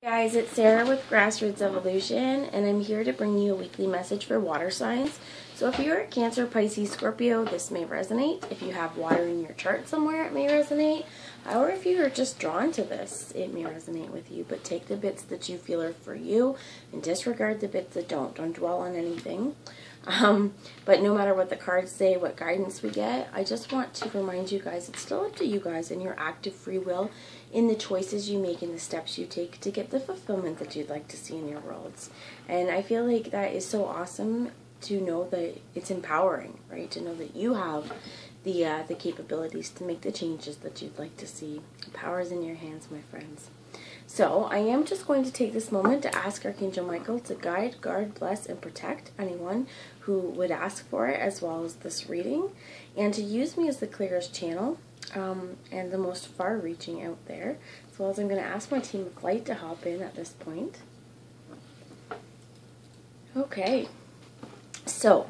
Guys, it's Sarah with Grassroots Evolution, and I'm here to bring you a weekly message for water signs. So if you're a Cancer, Pisces, Scorpio, this may resonate. If you have water in your chart somewhere, it may resonate. Or if you are just drawn to this, it may resonate with you. But take the bits that you feel are for you and disregard the bits that don't. Don't dwell on anything. But no matter what the cards say, what guidance we get, I just want to remind you guys, it's still up to you guys and your active free will in the choices you make and the steps you take to get the fulfillment that you'd like to see in your worlds. And I feel like that is so awesome to know that it's empowering, right? To know that you have the capabilities to make the changes that you'd like to see. The power is in your hands, my friends. So I am just going to take this moment to ask Archangel Michael to guide, guard, bless, and protect anyone who would ask for it, as well as this reading, and to use me as the clearest channel and the most far-reaching out there, as well as I'm going to ask my team of light to hop in at this point. Okay, so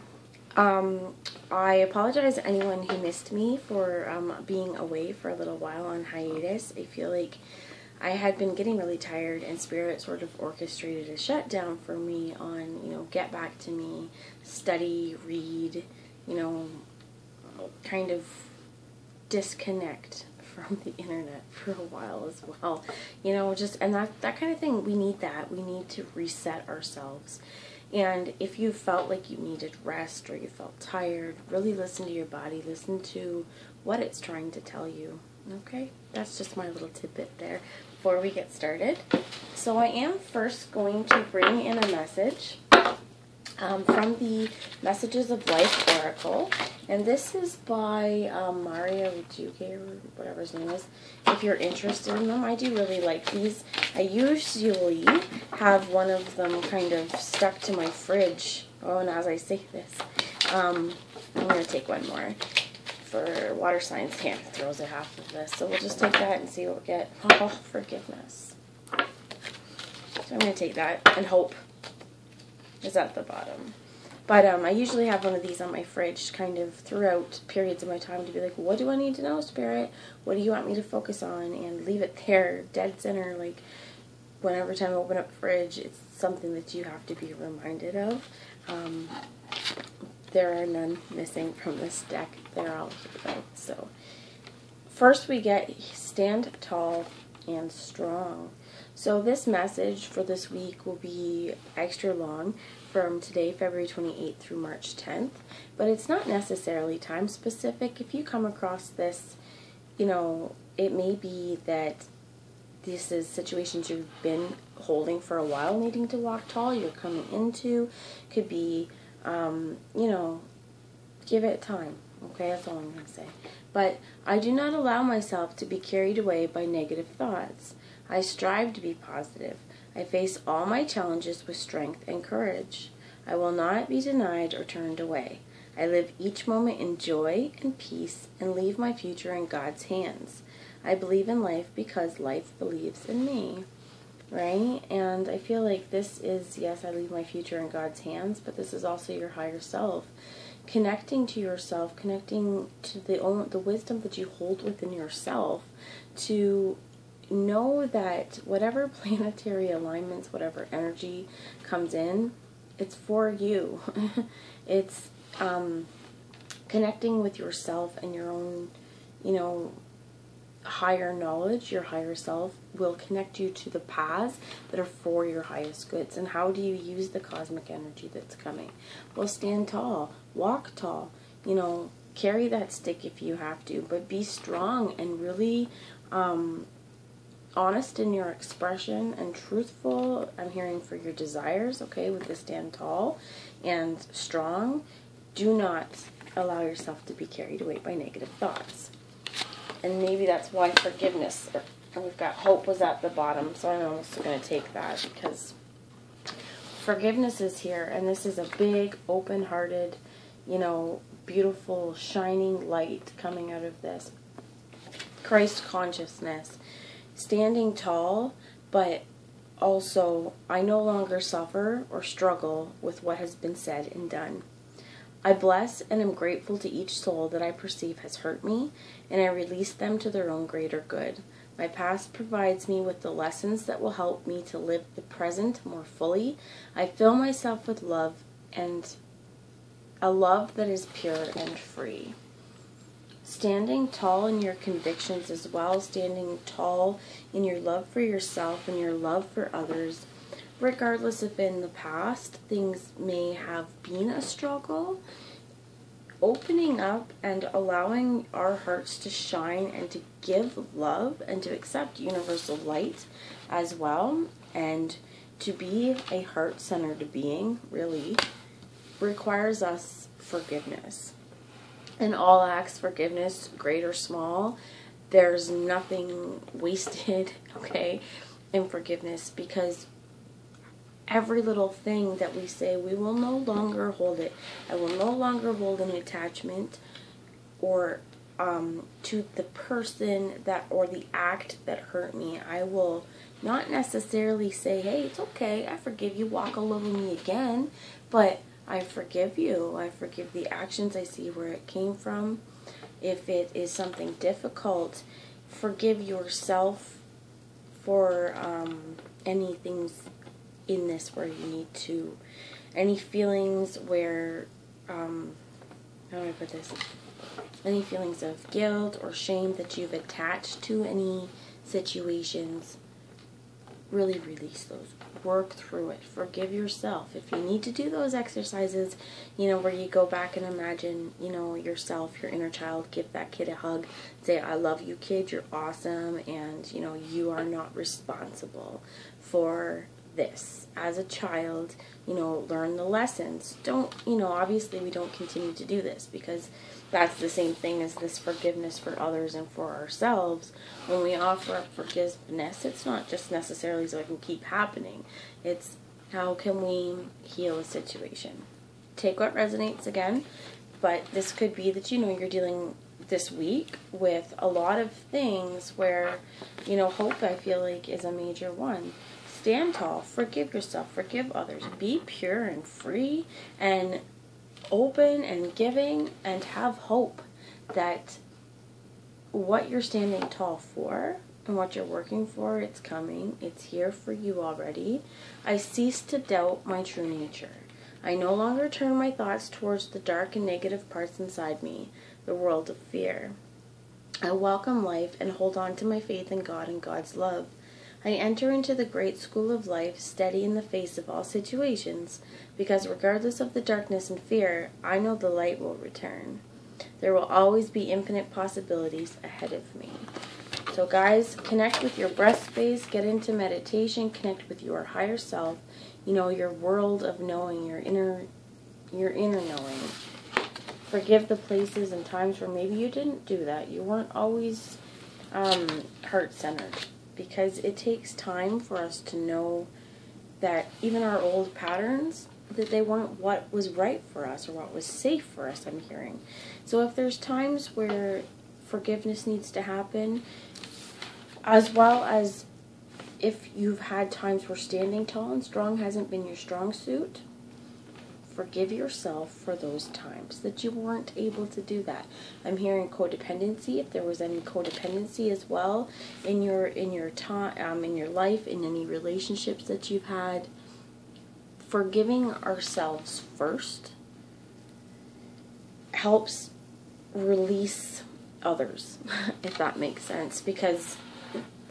I apologize to anyone who missed me for being away for a little while on hiatus. I feel like I had been getting really tired, and Spirit sort of orchestrated a shutdown for me on, get back to me, study, read, kind of disconnect from the internet for a while as well. And that kind of thing, we need that. We need to reset ourselves. And if you felt like you needed rest or you felt tired, really listen to your body. Listen to what it's trying to tell you. Okay? That's just my little tidbit there before we get started. So I am first going to bring in a message from the Messages of Life Oracle. And this is by Mario Duque, or whatever his name is. If you're interested in them, I do really like these. I usually have one of them kind of stuck to my fridge. Oh, and as I say this, I'm going to take one more for water signs. Here, throws it half of this. So we'll just take that and see what we get. Oh, forgiveness. So I'm going to take that and hope is at the bottom. But I usually have one of these on my fridge kind of throughout periods of my time to be like, what do I need to know, Spirit? What do you want me to focus on? And leave it there, dead center, like whenever time I open up the fridge, it's something that you have to be reminded of. There are none missing from this deck. They're all here. So first we get stand tall and strong. So this message for this week will be extra long from today, February 28th through March 10th. But it's not necessarily time specific. If you come across this, it may be that this is situations you've been holding for a while, needing to walk tall, you're coming into. Could be, give it time. Okay, that's all I'm going to say. But I do not allow myself to be carried away by negative thoughts. I strive to be positive. I face all my challenges with strength and courage. I will not be denied or turned away. I live each moment in joy and peace and leave my future in God's hands. I believe in life because life believes in me. Right? And I feel like this is, yes, I leave my future in God's hands, but this is also your higher self. Connecting to yourself, connecting to the wisdom that you hold within yourself, to know that whatever planetary alignments, whatever energy comes in, it's for you. It's connecting with yourself and your own, higher knowledge. Your higher self will connect you to the paths that are for your highest goods. And how do you use the cosmic energy that's coming? Well, stand tall, walk tall, carry that stick if you have to, but be strong and really honest in your expression and truthful. I'm hearing for your desires, okay, with the stand tall and strong. Do not allow yourself to be carried away by negative thoughts. And maybe that's why forgiveness, and we've got hope was at the bottom, so I'm also going to take that because forgiveness is here, and this is a big, open-hearted, beautiful, shining light coming out of this. Christ consciousness. Standing tall, but also I no longer suffer or struggle with what has been said and done. I bless and am grateful to each soul that I perceive has hurt me, and I release them to their own greater good. My past provides me with the lessons that will help me to live the present more fully. I fill myself with love, and a love that is pure and free. Standing tall in your convictions as well, standing tall in your love for yourself and your love for others, regardless if in the past things may have been a struggle. Opening up and allowing our hearts to shine and to give love and to accept universal light as well, and to be a heart-centered being really requires us forgiveness. In all acts, forgiveness, great or small, there's nothing wasted, okay, in forgiveness, because every little thing that we say, we will no longer hold it. I will no longer hold an attachment or to the person that or the act that hurt me. I will not necessarily say, hey, it's okay, I forgive you, walk all over me again, but I forgive you. I forgive the actions. I see where it came from. If it is something difficult, forgive yourself for any things in this where you need to, any feelings where, how do I put this? Any feelings of guilt or shame that you've attached to any situations, really release those. Work through it. Forgive yourself. If you need to do those exercises, where you go back and imagine, yourself, your inner child, give that kid a hug, say, I love you, kid, you're awesome, and, you are not responsible for this. As a child, learn the lessons. Don't, obviously we don't continue to do this, because that's the same thing as this forgiveness for others and for ourselves. When we offer up forgiveness, it's not just necessarily so it can keep happening. It's how can we heal a situation. Take what resonates again, but this could be that, you're dealing this week with a lot of things where, hope, I feel like, is a major one. Stand tall, forgive yourself, forgive others, be pure and free and open and giving, and have hope that what you're standing tall for and what you're working for, it's coming, it's here for you already. I cease to doubt my true nature. I no longer turn my thoughts towards the dark and negative parts inside me, the world of fear. I welcome life and hold on to my faith in God and God's love. I enter into the great school of life, steady in the face of all situations, because regardless of the darkness and fear, I know the light will return. There will always be infinite possibilities ahead of me. So guys, connect with your breath space, get into meditation, connect with your higher self, your world of knowing, your inner knowing. Forgive the places and times where maybe you didn't do that. You weren't always heart-centered. Because it takes time for us to know that even our old patterns, that they weren't what was right for us or what was safe for us, I'm hearing. So if there's times where forgiveness needs to happen, as well as if you've had times where standing tall and strong hasn't been your strong suit, forgive yourself for those times that you weren't able to do that. I'm hearing codependency, if there was any codependency as well in your time, in your life, in any relationships that you've had. Forgiving ourselves first helps release others, if that makes sense, because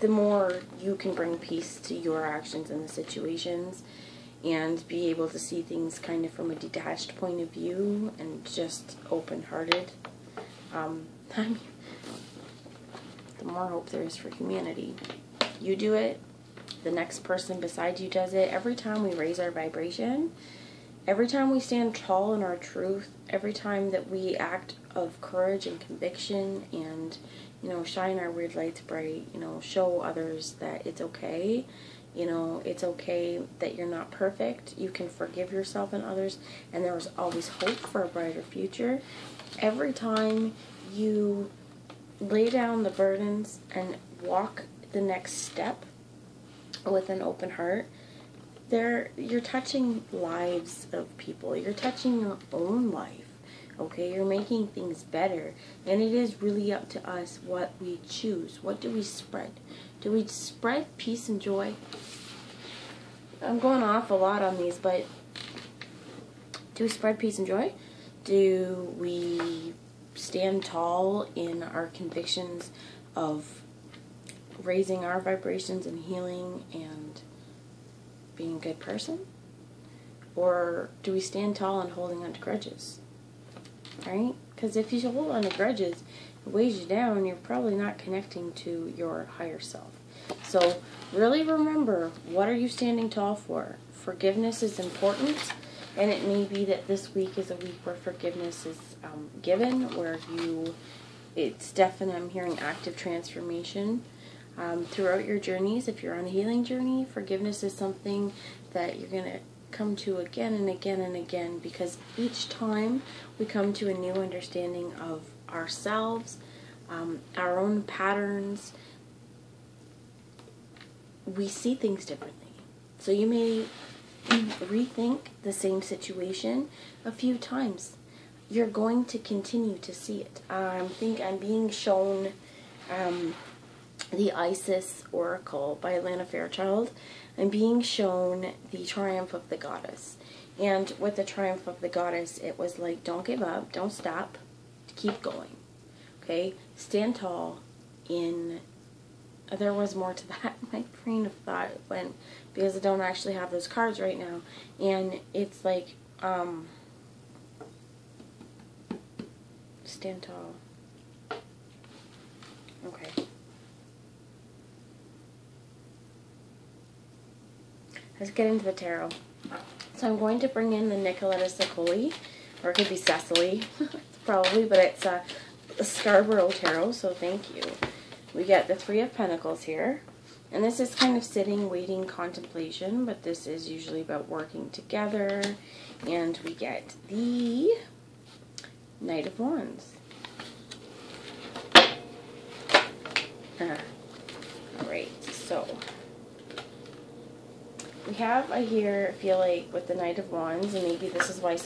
the more you can bring peace to your actions and the situations, and be able to see things kind of from a detached point of view and just open-hearted, the more hope there is for humanity. You do it, the next person beside you does it. Every time we raise our vibration, every time we stand tall in our truth, every time that we act of courage and conviction and, shine our weird lights bright, show others that it's okay. It's okay that you're not perfect. You can forgive yourself and others, and there is always hope for a brighter future. Every time you lay down the burdens and walk the next step with an open heart, you're touching lives of people. You're touching your own life. Okay, you're making things better. And it is really up to us what we choose. What do we spread? Do we spread peace and joy? I'm going off a lot on these, but do we spread peace and joy? Do we stand tall in our convictions of raising our vibrations and healing and being a good person? Or do we stand tall and holding on to grudges? Right? Because if you hold on to grudges, it weighs you down, you're probably not connecting to your higher self. So really remember, what are you standing tall for? Forgiveness is important, and it may be that this week is a week where forgiveness is given, where it's definite, I'm hearing active transformation throughout your journeys. If you're on a healing journey, forgiveness is something that you're going to come to again and again and again, because each time we come to a new understanding of ourselves, our own patterns, we see things differently. So you may rethink the same a few times. You're going to continue to see it. I think I'm being shown the Isis Oracle by Atlanta Fairchild. I'm being shown the Triumph of the Goddess. And with the Triumph of the Goddess, it was like, don't give up, don't stop, keep going. Okay? Stand tall in... There was more to that. My brain of thought went, because I don't actually have those cards right now. And it's like, stand tall. Okay. Let's get into the tarot. So I'm going to bring in the Nicoletta Sicoli, or it could be Cecily, probably, but it's a Scarborough Tarot, so thank you. We get the Three of Pentacles here, and this is kind of sitting, waiting, contemplation, but this is usually about working together, and we get the Knight of Wands. Alright, so we have I feel like with the Knight of Wands, and maybe this is why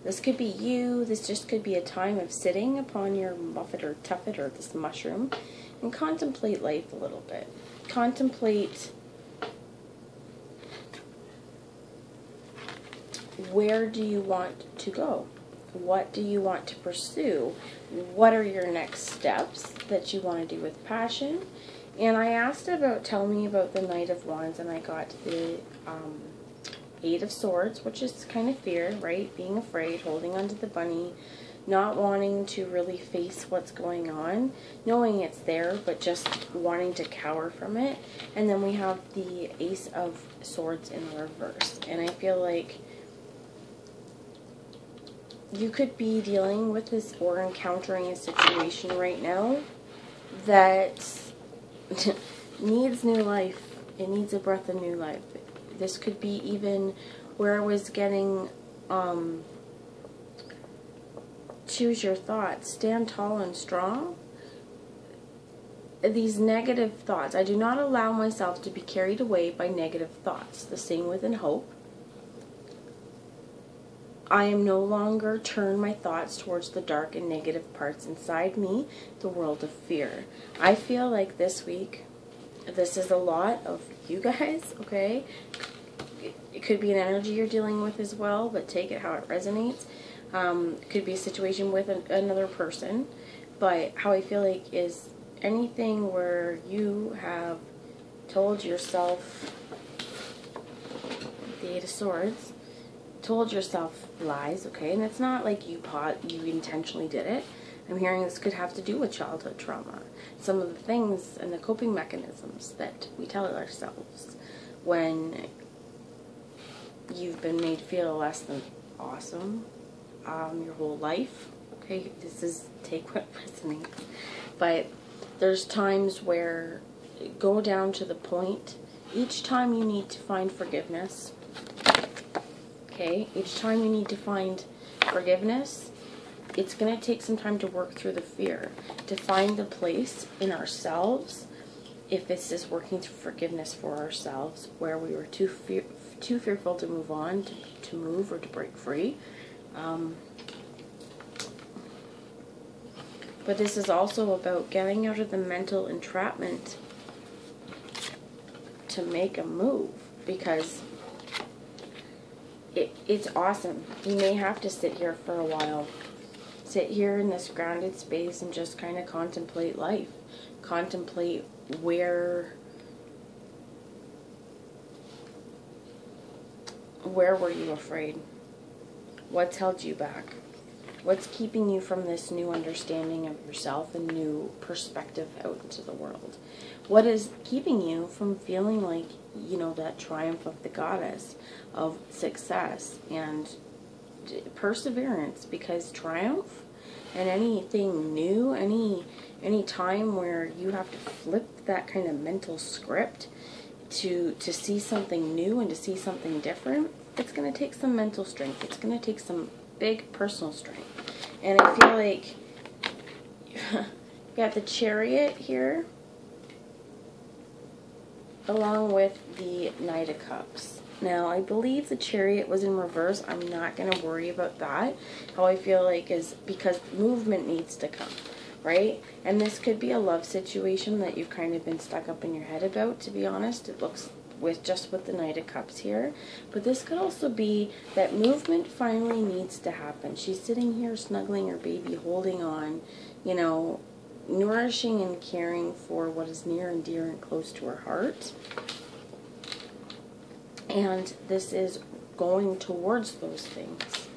this could be you, this just could be a time of sitting upon your muffet or tuffet or this mushroom and contemplate life a little bit. Contemplate where do you want to go? What do you want to pursue? What are your next steps that you want to do with passion? And I asked tell me about the Knight of Wands, and I got the Eight of Swords, which is kind of fear, right? Being afraid, holding onto the bunny, not wanting to really face what's going on, knowing it's there, but just wanting to cower from it. And then we have the Ace of Swords in reverse. And I feel like you could be dealing with this or encountering a situation right now that needs new life. It needs a breath of new life. This could be even where I was getting choose your thoughts, stand tall and strong. These negative thoughts, I do not allow myself to be carried away by negative thoughts. The same within hope. I am no longer turn my thoughts towards the dark and negative parts inside me, the world of fear. I feel like this week, this is a lot of you guys, okay? It could be an energy you're dealing with as well, but take it how it resonates. It could be a situation with another person, but how I feel like is anything where you have told yourself, the Eight of Swords, told yourself lies, okay? And it's not like you intentionally did it. I'm hearing this could have to do with childhood trauma. Some of the things and the coping mechanisms that we tell ourselves when you've been made feel less than awesome your whole life. Okay, this is take what resonates. But there's times where go down to the point. Each time you need to find forgiveness. Okay, each time you need to find forgiveness, it's going to take some time to work through the fear, to find the place in ourselves, if this is working through forgiveness for ourselves, where we were too fearful to move on, to move or to break free. But this is also about getting out of the mental entrapment to make a move, because it's awesome. You may have to sit here for a while. Sit here in this grounded space and just kind of contemplate life. Contemplate where were you afraid? What's held you back? What's keeping you from this new understanding of yourself and new perspective out into the world? What is keeping you from feeling like, you know, that triumph of the goddess, of success and perseverance? Because triumph and anything new, any time where you have to flip that kind of mental script to see something new and to see something different, it's going to take some mental strength. It's going to take some big personal strength. And I feel like you got the Chariot here along with the Knight of Cups. Now, I believe the Chariot was in reverse. I'm not going to worry about that. How I feel like is because movement needs to come, right? And this could be a love situation that you've kind of been stuck up in your head about, to be honest. It looks with the Knight of Cups here. But this could also be that movement finally needs to happen. She's sitting here snuggling her baby, holding on, you know, nourishing and caring for what is near and dear and close to her heart. And this is going towards those things.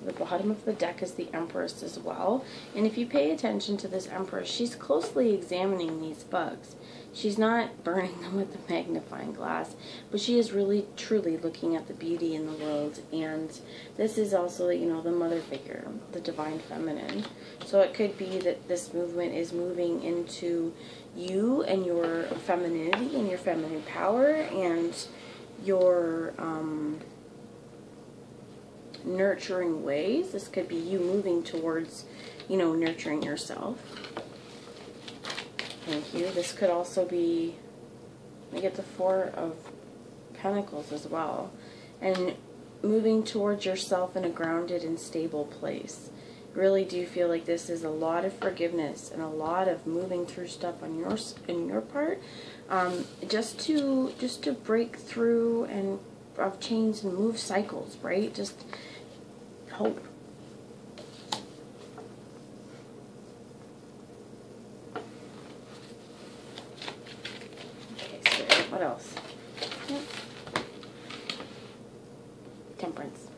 The bottom of the deck is the Empress as well. And if you pay attention to this Empress, she's closely examining these bugs. She's not burning them with the magnifying glass, but she is really, truly looking at the beauty in the world. And this is also, you know, the mother figure, the divine feminine. So it could be that this movement is moving into you and your femininity and your feminine power and your nurturing ways. This could be you moving towards, you know, nurturing yourself. Thank you. This could also be, we get the Four of Pentacles as well. And moving towards yourself in a grounded and stable place. Really do feel like this is a lot of forgiveness and a lot of moving through stuff on your part. Just to break through and of chains and move cycles, right? Just hope. What else? Temperance.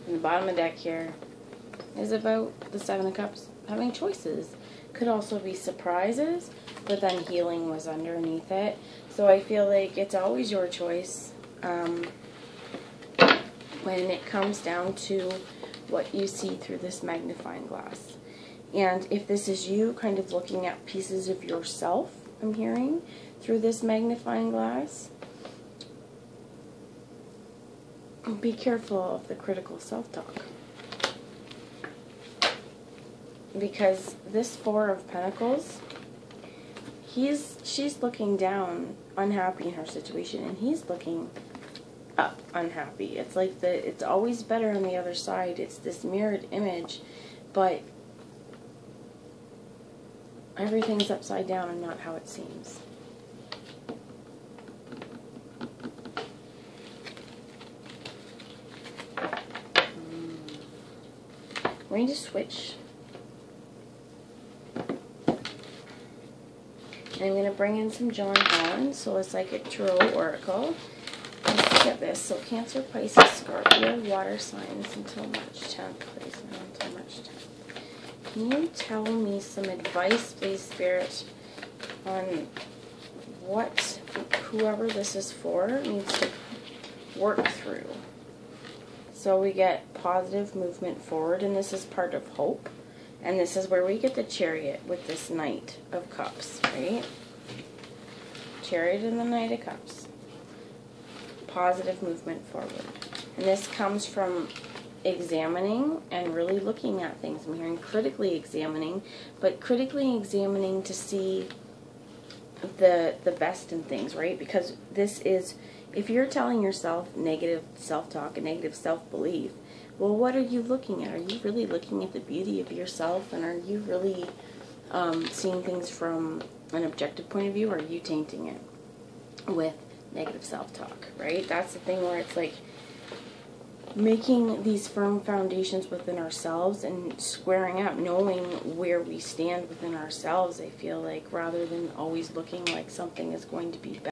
And the bottom of the deck here is about the Seven of Cups having choices. Could also be surprises, but then healing was underneath it. So I feel like it's always your choice when it comes down to what you see through this magnifying glass. And if this is you kind of looking at pieces of yourself, I'm hearing, through this magnifying glass, be careful of the critical self-talk. Because this Four of Pentacles, she's looking down, unhappy in her situation, and he's looking up, unhappy. It's like it's always better on the other side. It's this mirrored image, but everything's upside down and not how it seems. We're going to switch. And I'm going to bring in some John Holland, so it's like a tarot oracle. Let's get this. So Cancer, Pisces, Scorpio, water signs until March 10th, please. Until March 10th. Can you tell me some advice, please, Spirit, on what whoever this is for needs to work through? So we get positive movement forward, and this is part of hope. And this is where we get the Chariot with this Knight of Cups, right? Chariot and the Knight of Cups. Positive movement forward. And this comes from examining and really looking at things. I'm hearing critically examining, but critically examining to see the best in things, right? Because this is, if you're telling yourself negative self-talk and negative self-belief, Well, what are you looking at? Are you really looking at the beauty of yourself, and are you really seeing things from an objective point of view, or are you tainting it with negative self-talk, right? That's the thing where it's like making these firm foundations within ourselves and squaring up, knowing where we stand within ourselves, I feel like, rather than always looking like something is going to be better.